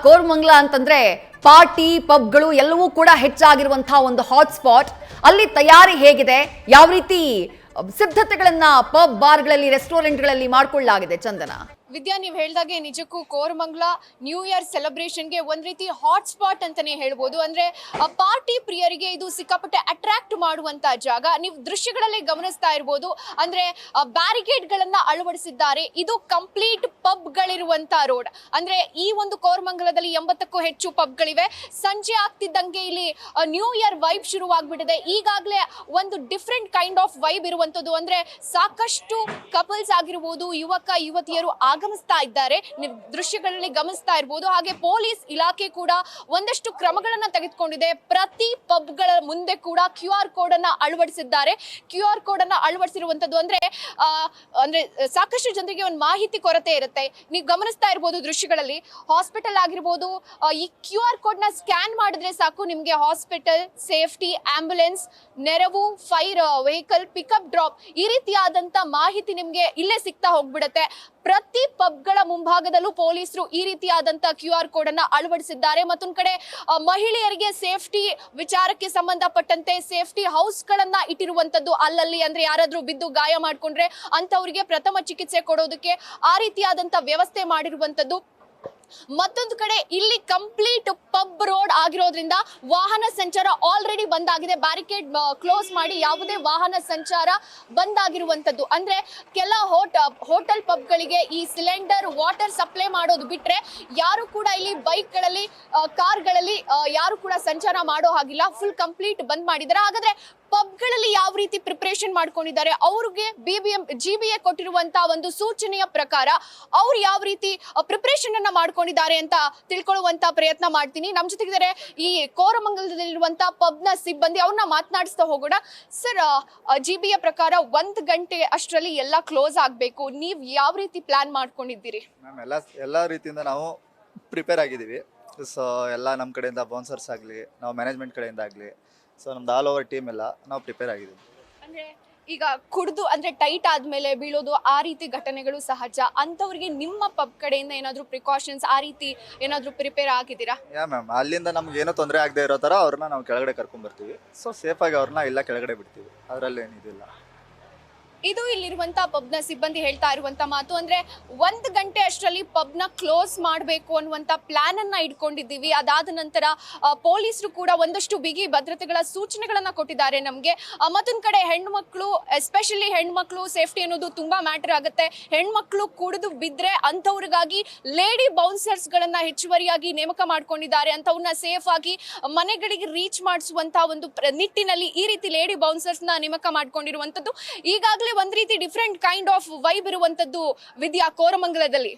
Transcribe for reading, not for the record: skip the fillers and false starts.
ಕೋರಮಂಗಲ ಅಂತಂದ್ರೆ ಪಾರ್ಟಿ ಪಬ್ಗಳು ಎಲ್ಲವೂ ಕೂಡ ಹೆಚ್ಚಾಗಿರುವಂತಹ ಒಂದು ಹಾಟ್ಸ್ಪಾಟ್. ಅಲ್ಲಿ ತಯಾರಿ ಹೇಗಿದೆ, ಯಾವ ರೀತಿ ಸಿದ್ಧತೆಗಳನ್ನ ಪಬ್ ಬಾರ್ಗಳಲ್ಲಿ ರೆಸ್ಟೋರೆಂಟ್ಗಳಲ್ಲಿ ಮಾಡಿಕೊಳ್ಳಲಾಗಿದೆ ಚಂದನ? ವಿದ್ಯಾ, ನೀವು ಹೇಳ್ದಾಗೆ ನಿಜಕ್ಕೂ ಕೋರಮಂಗಲ ನ್ಯೂ ಇಯರ್ ಸೆಲೆಬ್ರೇಷನ್ಗೆ ಒಂದ್ ರೀತಿ ಹಾಟ್ ಸ್ಪಾಟ್ ಅಂತಾನೆ ಹೇಳ್ಬೋದು. ಅಂದ್ರೆ ಪಾರ್ಟಿ ಪ್ರಿಯರಿಗೆ ಇದು ಸಿಕ್ಕಾಪಟ್ಟೆ ಅಟ್ರಾಕ್ಟ್ ಮಾಡುವಂತ ಜಾಗ. ನೀವು ದೃಶ್ಯಗಳಲ್ಲಿ ಗಮನಿಸ್ತಾ ಇರ್ಬೋದು, ಅಂದ್ರೆ ಬ್ಯಾರಿಕೇಡ್ ಗಳನ್ನ ಅಳವಡಿಸಿದ್ದಾರೆ. ಇದು ಕಂಪ್ಲೀಟ್ ಪಬ್ ಗಳಿರುವಂತ ರೋಡ್. ಅಂದ್ರೆ ಈ ಒಂದು ಕೋರಮಂಗಲದಲ್ಲಿ 80ಕ್ಕೂ ಹೆಚ್ಚು ಪಬ್ಗಳಿವೆ. ಸಂಜೆ ಆಗ್ತಿದ್ದಂಗೆ ಇಲ್ಲಿ ನ್ಯೂ ಇಯರ್ ವೈಬ್ ಶುರುವಾಗ್ಬಿಟ್ಟಿದೆ. ಈಗಾಗಲೇ ಒಂದು ಡಿಫ್ರೆಂಟ್ ಕೈಂಡ್ ಆಫ್ ವೈಬ್ ಇರುವಂತದ್ದು. ಅಂದ್ರೆ ಸಾಕಷ್ಟು ಕಪಲ್ಸ್ ಆಗಿರ್ಬೋದು, ಯುವಕ ಯುವತಿಯರು ಆಗಮಿಸ್ತಾ ಇದ್ದಾರೆ. ನೀವು ದೃಶ್ಯಗಳಲ್ಲಿ ಗಮನಿಸ್ತಾ ಇರಬಹುದು. ಹಾಗೆ ಪೊಲೀಸ್ ಇಲಾಖೆ ಕೂಡ ಒಂದಷ್ಟು ಕ್ರಮಗಳನ್ನ ತೆಗೆದುಕೊಂಡಿದೆ. ಪ್ರತಿ ಪಬ್ಗಳ ಮುಂದೆ ಕೂಡ QR ಕೋಡ್ ಅನ್ನ ಅಳವಡಿಸಿದ್ದಾರೆ. QR ಕೋಡ್ ಅನ್ನ ಅಳವಡಿಸಿರುವಂತದ್ದು ಅಂದ್ರೆ ಸಾಕಷ್ಟು ಜನರಿಗೆ ಒಂದು ಮಾಹಿತಿ ಕೊರತೆ ಇರುತ್ತೆ. ನೀವು ಗಮನಿಸ್ತಾ ಇರಬಹುದು ದೃಶ್ಯಗಳಲ್ಲಿ, ಹಾಸ್ಪಿಟಲ್ ಆಗಿರ್ಬೋದು, ಈ QR ಕೋಡ್ ನ ಸ್ಕ್ಯಾನ್ ಮಾಡಿದ್ರೆ ಸಾಕು, ನಿಮ್ಗೆ ಹಾಸ್ಪಿಟಲ್, ಸೇಫ್ಟಿ, ಆಂಬ್ಯುಲೆನ್ಸ್, ನೆರವು, ಫೈರ್ ವೆಹಿಕಲ್, ಪಿಕಪ್ ಡ್ರಾಪ್ ಈ ರೀತಿಯಾದಂತ ಮಾಹಿತಿ ನಿಮ್ಗೆ ಇಲ್ಲೇ ಸಿಗ್ತಾ ಹೋಗ್ಬಿಡುತ್ತೆ. ಪ್ರತಿ ಪಬ್ಗಳ ಮುಂಭಾಗದಲ್ಲೂ ಪೊಲೀಸರು ಈ ರೀತಿಯಾದಂತ QR ಕೋಡ್ ಅನ್ನ ಅಳವಡಿಸಿದ್ದಾರೆ. ಮತ್ತೊಂದ್ ಕಡೆ ಮಹಿಳೆಯರಿಗೆ ಸೇಫ್ಟಿ ವಿಚಾರಕ್ಕೆ ಸಂಬಂಧಪಟ್ಟಂತೆ ಸೇಫ್ಟಿ ಹೌಸ್ ಗಳನ್ನ ಇಟ್ಟಿರುವಂತದ್ದು. ಅಲ್ಲಲ್ಲಿ ಅಂದ್ರೆ ಯಾರಾದ್ರೂ ಬಿದ್ದು ಗಾಯ ಮಾಡ್ಕೊಂಡ್ರೆ ಅಂತವರಿಗೆ ಪ್ರಥಮ ಚಿಕಿತ್ಸೆ ಕೊಡೋದಕ್ಕೆ ಆ ರೀತಿಯಾದಂತ ವ್ಯವಸ್ಥೆ ಮಾಡಿರುವಂತದ್ದು. ಮತ್ತೊಂದು ಕಡೆ ಇಲ್ಲಿ ಕಂಪ್ಲೀಟ್ ಪಬ್ ರೋಡ್ ಆಗಿರೋದ್ರಿಂದ ವಾಹನ ಸಂಚಾರ ಆಲ್ರೆಡಿ ಬಂದಾಗಿದೆ. ಬ್ಯಾರಿಕೇಡ್ ಕ್ಲೋಸ್ ಮಾಡಿ ಯಾವುದೇ ವಾಹನ ಸಂಚಾರ ಬಂದಾಗಿರುವಂತದ್ದು. ಅಂದ್ರೆ ಕೆಲ ಹೋಟೆಲ್ ಪಬ್ಗಳಿಗೆ ಈ ಸಿಲಿಂಡರ್ ವಾಟರ್ ಸಪ್ಲೈ ಮಾಡೋದು ಬಿಟ್ರೆ ಯಾರು ಕೂಡ ಇಲ್ಲಿ ಬೈಕ್ಗಳಲ್ಲಿ, ಕಾರ್ಗಳಲ್ಲಿ ಯಾರು ಕೂಡ ಸಂಚಾರ ಮಾಡೋ ಹಾಗಿಲ್ಲ. ಫುಲ್ ಕಂಪ್ಲೀಟ್ ಬಂದ್ ಮಾಡಿದ್ದಾರೆ. ಹಾಗಾದ್ರೆ ಪಬ್ಗಳಲ್ಲಿ ಯಾವ ರೀತಿ ಪ್ರಿಪರೇಷನ್ ಮಾಡ್ಕೊಂಡಿದ್ದಾರೆ, ಅವ್ರಿಗೆ GBA ಕೊಟ್ಟಿರುವಂತಹ ಒಂದು ಸೂಚನೆಯ ಪ್ರಕಾರ ಅವ್ರು ಯಾವ ರೀತಿ ಪ್ರಿಪರೇಷನ್ ಅನ್ನ ಮಾಡ್ಕೊಂಡಿದ್ದಾರೆ ಅಂತ ತಿಳ್ಕೊಳ್ಳುವಂತ ಪ್ರಯತ್ನ ಮಾಡ್ತೀನಿ. ನಮ್ ಜೊತೆಗಿದ್ದಾರೆ ಈ ಕೋರಮಂಗಲದಲ್ಲಿರುವಂತಹ ಪಬ್ ನ ಸಿಬ್ಬಂದಿ, ಅವ್ರನ್ನ ಮಾತನಾಡಿಸ್ತಾ ಹೋಗೋಣ. ಸರ್, GBA ಪ್ರಕಾರ 1 ಗಂಟೆ ಅಷ್ಟರಲ್ಲಿ ಎಲ್ಲ ಕ್ಲೋಸ್ ಆಗ್ಬೇಕು. ನೀವ್ ಯಾವ ರೀತಿ ಪ್ಲಾನ್ ಮಾಡ್ಕೊಂಡಿದ್ದೀರಿ? ಎಲ್ಲ ರೀತಿಯಿಂದ ನಾವು ಪ್ರಿಪೇರ್ ಆಗಿದ್ದೀವಿ. ಸೊ ಎಲ್ಲ ನಮ್ಮ ಕಡೆಯಿಂದ ಬೌನ್ಸರ್ಸ್ ಆಗಲಿ, ನಾವು ಮ್ಯಾನೇಜ್ಮೆಂಟ್ ಕಡೆಯಿಂದ ಆಗಲಿ, ಸೊ ನಮ್ದು ಆಲ್ ಓವರ್ ಟೀಮ್ ಎಲ್ಲ ನಾವು ಪ್ರಿಪೇರ್ ಆಗಿದ್ದೀವಿ. ಅಂದ್ರೆ ಈಗ ಕುಡ್ದು ಅಂದ್ರೆ ಟೈಟ್ ಆದ್ಮೇಲೆ ಬೀಳೋದು ಆ ರೀತಿ ಘಟನೆಗಳು ಸಹಜ. ಅಂತವ್ರಿಗೆ ನಿಮ್ಮ ಪಬ್ ಕಡೆಯಿಂದ ಏನಾದ್ರು ಪ್ರಿಕಾಷನ್ಸ್ ಆ ರೀತಿ ಏನಾದ್ರು ಪ್ರಿಪೇರ್ ಆಗಿದ್ದೀರಾ? ಯಾ ಮ್ಯಾಮ್, ಅಲ್ಲಿಂದ ನಮ್ಗೆ ಏನೋ ತೊಂದರೆ ಆಗದೆ ಇರೋ ಥರ ಅವ್ರನ್ನ ನಾವು ಕೆಳಗಡೆ ಕರ್ಕೊಂಡ್ ಬರ್ತೀವಿ. ಸೊ ಸೇಫಾಗಿ ಅವ್ರನ್ನ ಇಲ್ಲ ಕೆಳಗಡೆ ಬಿಡ್ತೀವಿ, ಅದರಲ್ಲಿ ಏನಿದಿಲ್ಲ. ಇದು ಇಲ್ಲಿರುವಂತ ಪಬ್ ನ ಸಿಬ್ಬಂದಿ ಹೇಳ್ತಾ ಇರುವಂತ ಮಾತು. ಅಂದ್ರೆ 1 ಗಂಟೆ ಅಷ್ಟರಲ್ಲಿ ಪಬ್ ನ ಕ್ಲೋಸ್ ಮಾಡಬೇಕು ಅನ್ನುವಂತ ಪ್ಲಾನ್ ಅನ್ನ ಇಟ್ಕೊಂಡಿದ್ದೀವಿ. ಅದಾದ ನಂತರ ಪೊಲೀಸರು ಕೂಡ ಒಂದಷ್ಟು ಬಿಗಿ ಭದ್ರತೆಗಳ ಸೂಚನೆಗಳನ್ನ ಕೊಟ್ಟಿದ್ದಾರೆ ನಮ್ಗೆ. ಮತ್ತೊಂದ್ ಕಡೆ ಹೆಣ್ಮಕ್ಳು, ಎಸ್ಪೆಷಲಿ ಹೆಣ್ಮಕ್ಳು ಸೇಫ್ಟಿ ಅನ್ನೋದು ತುಂಬಾ ಮ್ಯಾಟರ್ ಆಗುತ್ತೆ. ಹೆಣ್ಮಕ್ಳು ಕುಡಿದು ಬಿದ್ರೆ ಅಂತವ್ರಿಗಾಗಿ ಲೇಡಿ ಬೌನ್ಸರ್ಸ್ ಗಳನ್ನ ಹೆಚ್ಚುವರಿಯಾಗಿ ನೇಮಕ ಮಾಡ್ಕೊಂಡಿದ್ದಾರೆ. ಅಂತವ್ರನ್ನ ಸೇಫ್ ಆಗಿ ಮನೆಗಳಿಗೆ ರೀಚ್ ಮಾಡಿಸುವಂತಹ ಒಂದು ನಿಟ್ಟಿನಲ್ಲಿ ಈ ರೀತಿ ಲೇಡಿ ಬೌನ್ಸರ್ಸ್ ನ ನೇಮಕ ಮಾಡ್ಕೊಂಡಿರುವಂತದ್ದು. ಈಗಾಗಲೇ ಒಂದ್ ರೀತಿ ಡಿಫ್ರೆಂಟ್ ಕೈಂಡ್ ಆಫ್ ವೈಬ್ ಇರುವಂತದ್ದು ವಿದ್ಯಾ ಕೋರಮಂಗಲದಲ್ಲಿ.